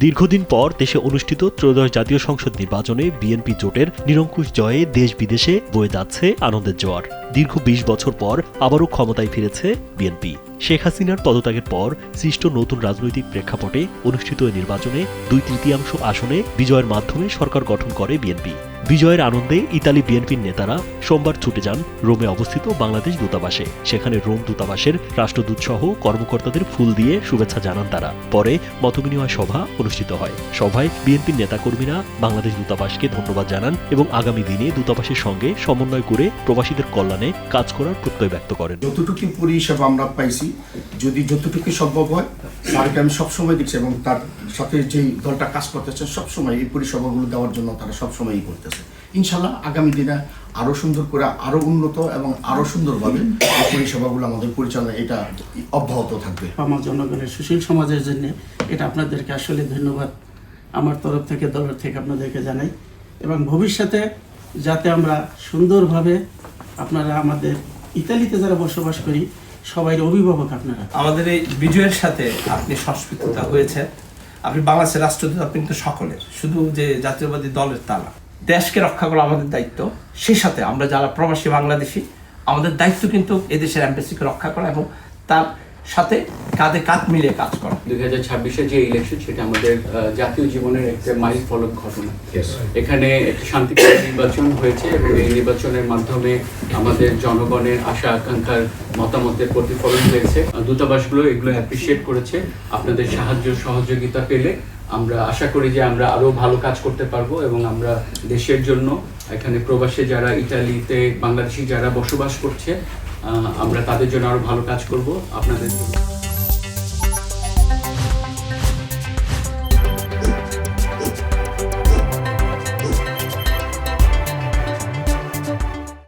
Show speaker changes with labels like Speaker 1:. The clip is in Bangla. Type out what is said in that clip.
Speaker 1: দীর্ঘদিন পর দেশে অনুষ্ঠিত ত্রয়োদশ জাতীয় সংসদ নির্বাচনে বিএনপি জোটের নিরঙ্কুশ জয়ে দেশ বিদেশে বয়ে যাচ্ছে আনন্দের জোয়ার। দীর্ঘ ২০ বছর পর আবারও ক্ষমতায় ফিরেছে বিএনপি। শেখ হাসিনার পদত্যাগের পর সৃষ্ট নতুন রাজনৈতিক প্রেক্ষাপটে অনুষ্ঠিত এই নির্বাচনে ২/৩ আসনে বিজয়ের মাধ্যমে সরকার গঠন করে বিএনপি। বিজয়ের আনন্দে ইতালি বিএনপির নেতারা সোমবার ছুটে যান রোমে অবস্থিত বাংলাদেশ দূতাবাসে। সেখানে রোম দূতাবাসের রাষ্ট্রদূত সহ কর্মকর্তাদের ফুল দিয়ে শুভেচ্ছা জানান তারা। পরে মতবিনিময় সভা অনুষ্ঠিত হয়। সভায় বিএনপির নেতাকর্মীরা বাংলাদেশ দূতাবাসকে ধন্যবাদ জানান এবং আগামী দিনে দূতাবাসের সঙ্গে সমন্বয় করে প্রবাসীদের কল্যাণে কাজ করার প্রত্যয় ব্যক্ত করেন।
Speaker 2: যতটুকু পরিষেবা আমরা পাইছি, যদি যতটুকু সম্ভব হয়, স্যারকে আমি সবসময় দিচ্ছি এবং তার সাথে যেই দলটা কাজ করতেছে সবসময় এই পরিষেবাগুলো দেওয়ার জন্য তারা সবসময়ই করতেছে। ইনশাল্লাহ আগামী দিনে আরও সুন্দর করে, আরও উন্নত এবং আরও সুন্দরভাবে এই পরিষেবাগুলো আমাদের পরিচালনা এটা অব্যাহত থাকবে।
Speaker 3: আমার জনগণের সুশীল সমাজের জন্য এটা আপনাদেরকে আসলে ধন্যবাদ আমার তরফ থেকে, দলের থেকে আপনাদেরকে জানাই। এবং ভবিষ্যতে যাতে আমরা সুন্দরভাবে, আপনারা আমাদের ইতালিতে যারা বসবাস করি সবাই অভিভাবক আপনারা।
Speaker 4: আমাদের এই বিজয়ের সাথে আপনি সংস্কৃততা হয়েছে, আপনি বাংলাদেশের রাষ্ট্রদূত, আপনি কিন্তু সকলের, শুধু যে জাতীয়বাদী দলের তা না। দেশকে রক্ষা করা আমাদের দায়িত্ব, সেই সাথে আমরা যারা প্রবাসী বাংলাদেশি আমাদের দায়িত্ব কিন্তু এদেশের এমবাসিকে রক্ষা করা এবং তার সাথে কাঁধে কাঁধ মিলিয়ে কাজ করা।
Speaker 5: 2026-এর যে ইলেকশন, সেটা আমাদের জাতীয় জীবনের একটা মাইল ফলক ঘটনা। এখানে একটি শান্তিপূর্ণ নির্বাচন হয়েছে এবং এই নির্বাচনের মাধ্যমে আমাদের জনগণের আশা আকাঙ্ক্ষার মতামতের প্রতিফলন হয়েছে। দূতাবাসগুলো এগুলো অ্যাপ্রিসিয়েট করেছে। আপনাদের সাহায্য সহযোগিতা পেলে আমরা আশা করি যে আমরা আরো ভালো কাজ করতে পারবো এবং আমরা দেশের জন্য, এখানে প্রবাসে যারা ইতালিতে বাংলাদেশি যারা বসবাস করছে, আমরা তাদের জন্য আরো ভালো কাজ করব আপনাদের জন্য।